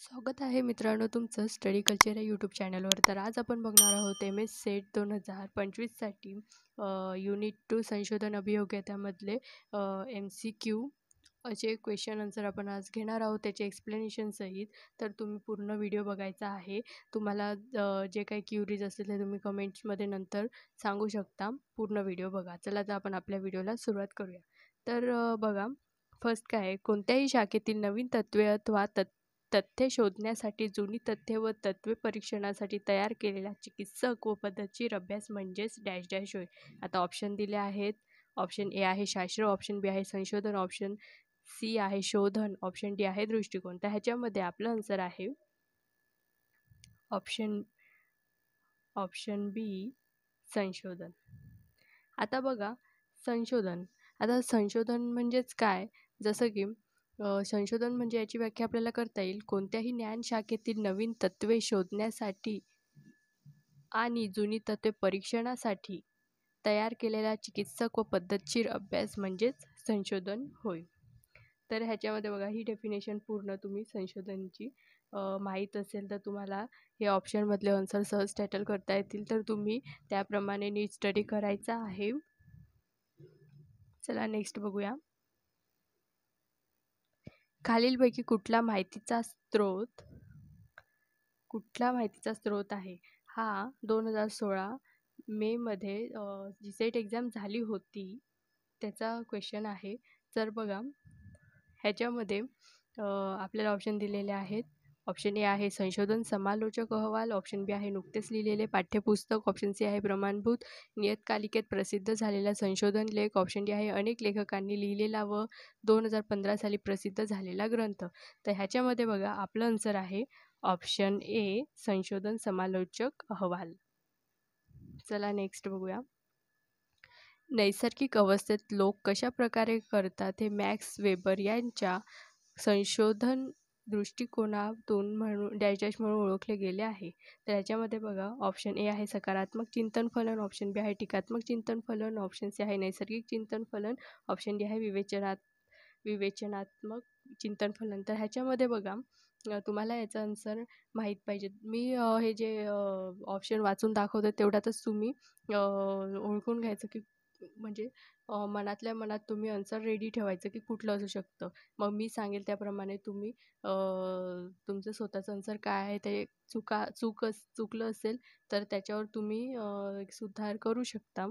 स्वागत आहे मित्रांनो तुमचं स्टडी कल्चर या यूट्यूब चॅनलवर. तर आज आपण बघणार आहोत MS सेट 2025साठी युनिट 2 संशोधन अभियोग्यतामधले MCQ असे क्वेश्चन आन्सर आपण आज घेणार आहोत, त्याचे एक्सप्लेनेशन सहित. तर तुम्ही पूर्ण व्हिडिओ बघायचा आहे. तुम्हाला जे काही क्युरीज असतील ते तुम्ही कमेंट्समध्ये नंतर सांगू शकता. पूर्ण व्हिडिओ बघा. चला तर आपण आपल्या व्हिडिओला सुरुवात करूया. तर बघा, फर्स्ट काय आहे, कोणत्याही शाखेतील नवीन तत्त्वे अथवा तथ्ये शोधण्यासाठी जुनी तथ्ये व तत्त्वे परीक्षणासाठी तयार केलेला चिकित्सक व पद्धतशीर अभ्यास म्हणजेच डॅश डॅश होय. आता ऑप्शन दिले आहेत. ऑप्शन ए आहे शास्त्र, ऑप्शन बी आहे संशोधन, ऑप्शन सी आहे शोधन, ऑप्शन डी आहे दृष्टिकोन. तर ह्याच्यामध्ये आपलं आन्सर आहे ऑप्शन बी संशोधन. आता बघा, संशोधन म्हणजेच काय, जसं की संशोधन म्हणजे याची व्याख्या आपल्याला करता येईल, कोणत्याही ज्ञान शाखेतील नवीन तत्त्वे शोधण्यासाठी आणि जुनी तत्त्वे परीक्षणासाठी तयार केलेला चिकित्सक व पद्धतशीर अभ्यास म्हणजेच संशोधन होय. तर ह्याच्यामध्ये बघा, ही डेफिनेशन पूर्ण तुम्ही संशोधनची माहीत असेल तर तुम्हाला हे ऑप्शनमधले आन्सर सहज टॅटल करता येतील. तर तुम्ही त्याप्रमाणे नीट स्टडी करायचा आहे. चला नेक्स्ट बघूया. खालीलपैकी कुठला माहितीचा स्रोत आहे? हा 2016 मेमध्ये जी सेट एक्झाम झाली होती त्याचा क्वेश्चन आहे. तर बघा, ह्याच्यामध्ये आपल्याला ऑप्शन दिलेले आहेत. ऑप्शन ए आहे संशोधन समालोचक अहवाल, ऑप्शन बी आहे नुकतेच लिहिलेले पाठ्यपुस्तक, ऑप्शन सी आहे प्रमाणभूत नियतकालिकेत प्रसिद्ध झालेला संशोधन लेख, ऑप्शन डी आहे अनेक लेखकांनी लिहिलेला व 2015 साली प्रसिद्ध झालेला ग्रंथ. तर ह्याच्यामध्ये बघा, आपलं आन्सर आहे ऑप्शन ए संशोधन समालोचक अहवाल. चला नेक्स्ट बघूया. नैसर्गिक अवस्थेत लोक कशा प्रकारे करतात हे मॅक्स वेबर यांच्या संशोधन दृष्टिकोनातून म्हणून डॅश डॅश म्हणून ओळखले गेले आहे. तर याच्यामध्ये बघा, ऑप्शन ए आहे सकारात्मक चिंतन फलन, ऑप्शन बी आहे टीकात्मक चिंतन फलन, ऑप्शन सी आहे नैसर्गिक चिंतन फलन, ऑप्शन डी आहे विवेचनात्मक चिंतन फलन. तर ह्याच्यामध्ये बघा, तुम्हाला याचा आन्सर माहीत पाहिजे. मी हे जे ऑप्शन वाचून दाखवतो तेवढ्यातच तुम्ही ओळखून घ्यायचं की म्हणजे मनातल्या मनात तुम्ही आन्सर रेडी ठेवायचं की कुठलं असू शकतं. मग मी सांगेल त्याप्रमाणे तुम्ही तुमचं स्वतःचं आन्सर काय आहे ते चुकलं असेल तर त्याच्यावर तुम्ही सुधार करू शकता.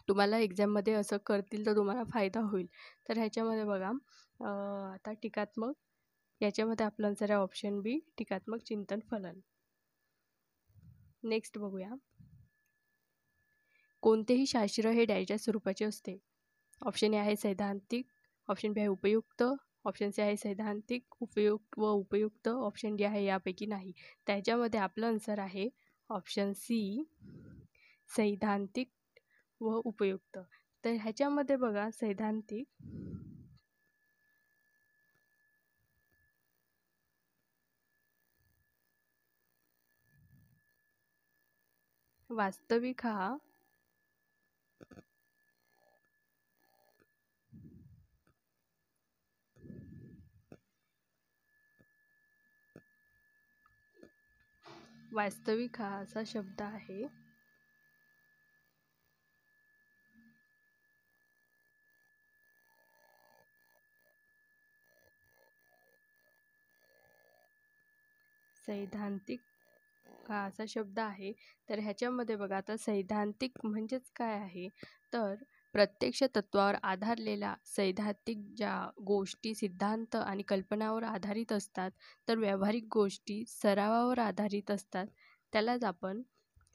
तुम्हाला एक्झाममध्ये असं करतील तर तुम्हाला फायदा होईल. तर ह्याच्यामध्ये बघा, आता टीकात्मक, याच्यामध्ये आपलं आन्सर आहे ऑप्शन बी टीकात्मक चिंतन फलन. नेक्स्ट बघूया. कोणतेही शास्त्र हे डॅशच्या स्वरूपाचे असते? ऑप्शन ए आहे सैद्धांतिक, ऑप्शन बी आहे उपयुक्त, ऑप्शन सी आहे सैद्धांतिक उपयुक्त, ऑप्शन डी आहे यापैकी नाही. त्याच्यामध्ये आपलं आन्सर आहे ऑप्शन सी सैद्धांतिक व उपयुक्त. तर ह्याच्यामध्ये बघा, सैद्धांतिक, वास्तविक हा असा शब्द आहे. सैद्धांतिक हा असा शब्द आहे. तर ह्याच्यामध्ये बघा, आता सैद्धांतिक म्हणजेच काय आहे, तर प्रत्यक्ष तत्वावर आधारलेला सैद्धांतिक ज्या गोष्टी सिद्धांत आणि कल्पनावर आधारित असतात, तर व्यावहारिक गोष्टी सरावावर आधारित असतात, त्यालाच आपण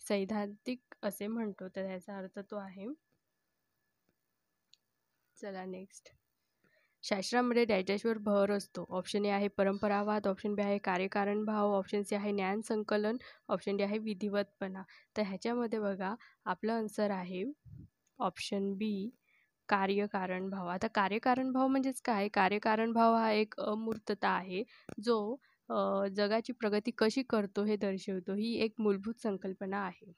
सैद्धांतिक असे म्हणतो. तर याचा अर्थ तो आहे. चला नेक्स्ट. शास्त्रामध्ये डॅश डॅशवर भर असतो. ऑप्शन ए आहे परंपरावाद, ऑप्शन बी आहे कार्यकारण भाव, ऑप्शन सी आहे ज्ञान संकलन, ऑप्शन डी आहे विधिवतपणा. तर ह्याच्यामध्ये बघा, आपलं आन्सर आहे ऑप्शन बी कार्यकारण भाव. आता कार्यकारण भाव म्हणजेच काय? कार्यकारण भाव हा एक अमूर्तता आहे जो जगाची प्रगती कशी करतो हे दर्शवतो. ही एक मूलभूत संकल्पना आहे.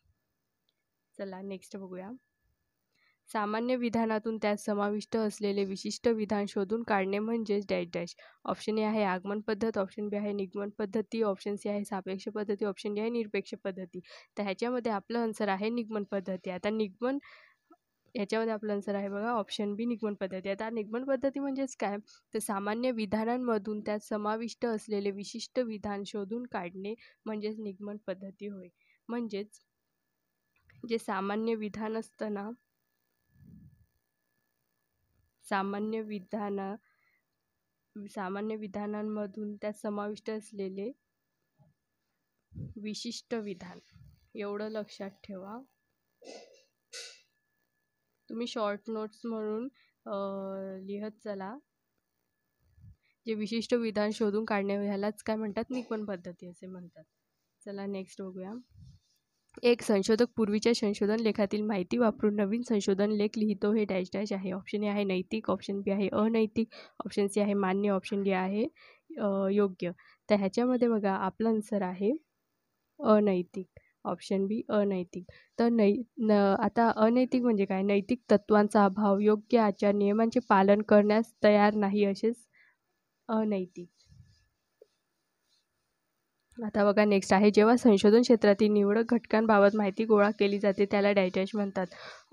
चला नेक्स्ट बघूया. सामान्य विधानातून त्यात समाविष्ट असलेले विशिष्ट विधान शोधून काढणे म्हणजेच डॅश डॅश. ऑप्शन ए आहे आगमन पद्धत, ऑप्शन बी आहे निगमन पद्धती, ऑप्शन सी आहे सापेक्ष पद्धती, ऑप्शन डी आहे निरपेक्ष पद्धती. तर ह्याच्यामध्ये आपलं आन्सर आहे निगमन पद्धती. आता ह्याच्यामध्ये आपलं आन्सर आहे बघा ऑप्शन बी निगमन पद्धती. आता निगमन पद्धती म्हणजेच काय, तर सामान्य विधानांमधून त्यात समाविष्ट असलेले विशिष्ट विधान शोधून काढणे म्हणजेच निगमन पद्धती होय. म्हणजेच जे सामान्य विधान असतं ना, सामान्य विधानांमधून त्यात समाविष्ट असलेले विशिष्ट विधान, एवढं लक्षात ठेवा. तुम्ही शॉर्ट नोट्स म्हणून लिहत चला. जे विशिष्ट विधान शोधून काढणे ह्यालाच काय म्हणतात, निगमन पद्धती असे म्हणतात. चला नेक्स्ट बघूया. एक संशोधक पूर्वीच्या संशोधन लेखातील माहिती वापरून नवीन संशोधन लेख लिहितो हे डॅश डॅश आहे. ऑप्शन ए आहे नैतिक, ऑप्शन बी आहे अनैतिक, ऑप्शन सी आहे मान्य, ऑप्शन डी आहे योग्य. तर ह्याच्यामध्ये बघा आपलं आन्सर आहे अनैतिक. ऑप्शन बी अनैतिक. तर आता अनैतिक म्हणजे काय, नैतिक तत्वांचा अभाव, योग्य आचार नियमांचे पालन करण्यास तयार नाही असेच अनैतिक. आता बघा नेक्स्ट आहे, जेव्हा संशोधन क्षेत्रातील निवडक घटकांबाबत माहिती गोळा केली जाते त्याला डॅश डॅश म्हणतात.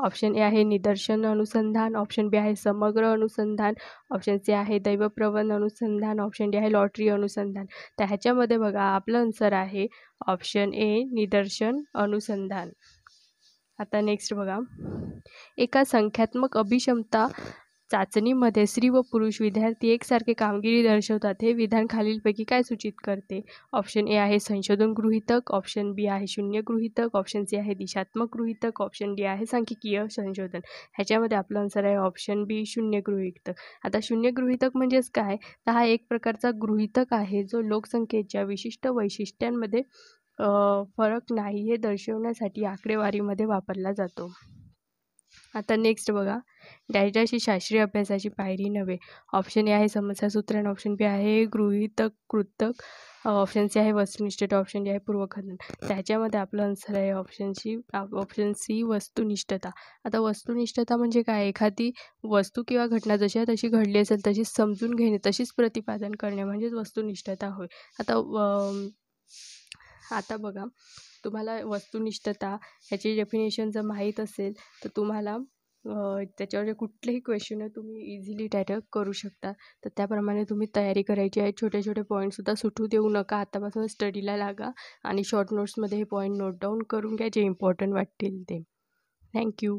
ऑप्शन ए आहे निदर्शन अनुसंधान, ऑप्शन बी आहे समग्र अनुसंधान, ऑप्शन सी आहे दैवप्रवण अनुसंधान, ऑप्शन डी आहे लॉटरी अनुसंधान. तर ह्याच्यामध्ये बघा आपलं आन्सर आहे ऑप्शन ए निदर्शन अनुसंधान. आता नेक्स्ट बघा, एका संख्यात्मक अभिक्षमता चाचणीमध्ये स्त्री व पुरुष विद्यार्थी एकसारखे कामगिरी दर्शवतात. हे विधान खालीलपैकी काय सूचित करते. ऑप्शन ए आहे संशोधन गृहीतक, ऑप्शन बी आहे शून्य गृहीतक, ऑप्शन सी आहे दिशात्मक गृहीतक, ऑप्शन डी आहे सांख्यिकीय संशोधन. ह्याच्यामध्ये आपलं आन्सर आहे ऑप्शन बी शून्य गृहीतक. आता शून्य गृहीतक म्हणजेच काय, तर हा एक प्रकारचा गृहीतक आहे जो लोकसंख्येच्या विशिष्ट वैशिष्ट्यांमध्ये फरक नाही हे दर्शवण्यासाठी आकडेवारीमध्ये वापरला जातो. आता नेक्स्ट बघा, डॅश डॅश ही शास्त्रीय अभ्यासाची पायरी नव्हे. ऑप्शन ए आहे समस्यासूत्रण, ऑप्शन बी आहे गृहीतक कृतक, ऑप्शन सी आहे वस्तुनिष्ठता, ऑप्शन डी आहे पूर्वखंडन. त्याच्यामध्ये आपलं आन्सर आहे ऑप्शन सी वस्तुनिष्ठता. आता वस्तुनिष्ठता म्हणजे काय, एखादी वस्तू किंवा घटना जशी तशी घडली असेल तशीच समजून घेणे, तशीच प्रतिपादन करणे म्हणजेच वस्तुनिष्ठता होय. आता बघा, तुम्हाला वस्तुनिष्ठता ह्याची डेफिनेशन जर माहीत असेल तर तुम्हाला त्याच्यावर कुठलेही क्वेश्चन तुम्ही इझिली टॅकल करू शकता. तर त्याप्रमाणे तुम्ही तयारी करायची आहे. छोटे छोटे पॉईंटसुद्धा सुटू देऊ नका. आत्तापासून स्टडीला लागा आणि शॉर्ट नोट्समध्ये हे पॉईंट नोट डाऊन करून घ्या जे इम्पॉर्टंट वाटतील ते. थँक्यू.